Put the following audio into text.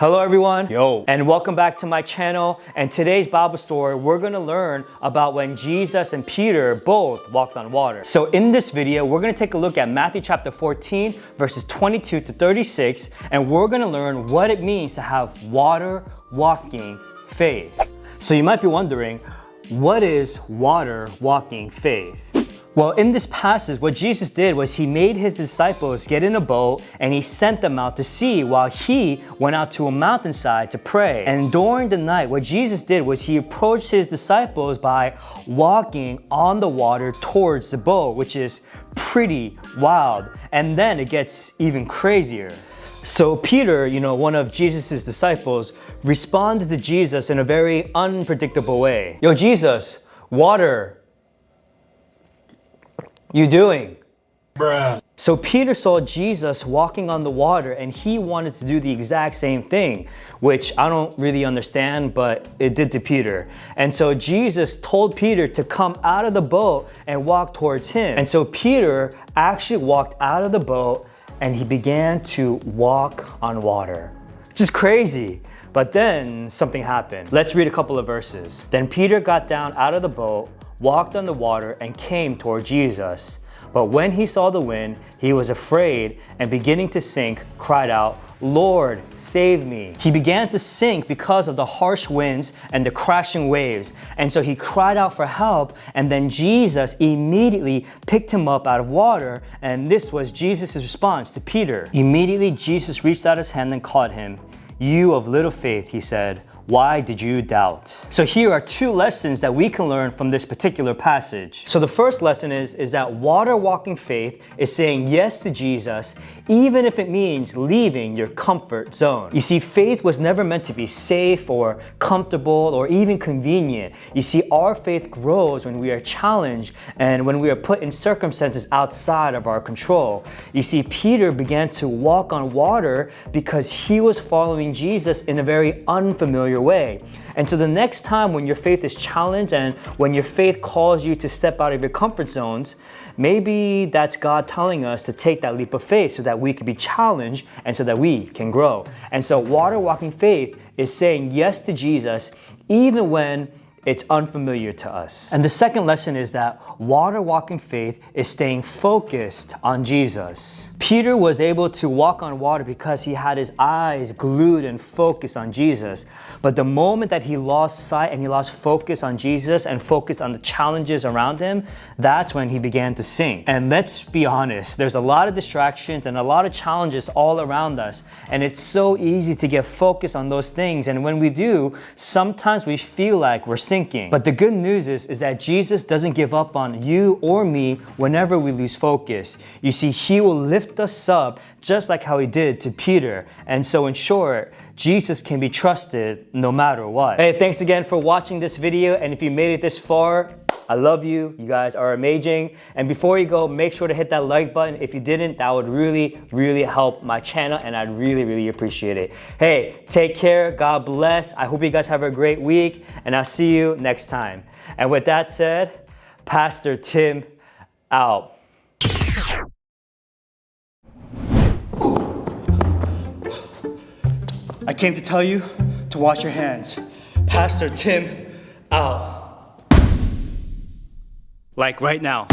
Hello everyone, and welcome back to my channel. And today's Bible story, we're gonna learn about when Jesus and Peter both walked on water. So in this video, we're gonna take a look at Matthew chapter 14, verses 22 to 36, and we're gonna learn what it means to have water walking faith. So you might be wondering, what is water walking faith? Well, in this passage, what Jesus did was he made his disciples get in a boat and he sent them out to sea while he went out to a mountainside to pray. And during the night, what Jesus did was he approached his disciples by walking on the water towards the boat, which is pretty wild. And then it gets even crazier. So Peter, one of Jesus' disciples, responded to Jesus in a very unpredictable way. Yo, Jesus, water. You doing? Bruh. So Peter saw Jesus walking on the water and he wanted to do the exact same thing, which I don't really understand, but it did to Peter. And so Jesus told Peter to come out of the boat and walk towards him. And so Peter actually walked out of the boat and he began to walk on water. Just crazy. But then something happened. Let's read a couple of verses. Then Peter got down out of the boat, walked on the water, and came toward Jesus. But when he saw the wind, he was afraid and beginning to sink, cried out, "Lord, save me." He began to sink because of the harsh winds and the crashing waves. And so he cried out for help, and then Jesus immediately picked him up out of water. And this was Jesus' response to Peter. Immediately Jesus reached out his hand and caught him. "You of little faith," he said, "why did you doubt?" So here are two lessons that we can learn from this particular passage. So the first lesson is that water walking faith is saying yes to Jesus, even if it means leaving your comfort zone. You see, faith was never meant to be safe or comfortable or even convenient. You see, our faith grows when we are challenged and when we are put in circumstances outside of our control. You see, Peter began to walk on water because he was following Jesus in a very unfamiliar way. And so the next time when your faith is challenged and when your faith calls you to step out of your comfort zones, maybe that's God telling us to take that leap of faith so that we can be challenged and so that we can grow. And so water walking faith is saying yes to Jesus even when it's unfamiliar to us. And the second lesson is that water walking faith is staying focused on Jesus. Peter was able to walk on water because he had his eyes glued and focused on Jesus. But the moment that he lost sight and he lost focus on Jesus and focus on the challenges around him, that's when he began to sink. And let's be honest, there's a lot of distractions and a lot of challenges all around us. And it's so easy to get focused on those things. And when we do, sometimes we feel like we're sinking. But the good news is that Jesus doesn't give up on you or me whenever we lose focus. You see, he will lift us up just like how he did to Peter. And so in short, Jesus can be trusted no matter what. Hey, thanks again for watching this video. And if you made it this far, I love you. You guys are amazing. And before you go, make sure to hit that like button. If you didn't, that would really, really help my channel and I'd really, really appreciate it. Hey, take care. God bless. I hope you guys have a great week and I'll see you next time. And with that said, Pastor Tim out. I came to tell you to wash your hands. Pastor Tim out. Like right now.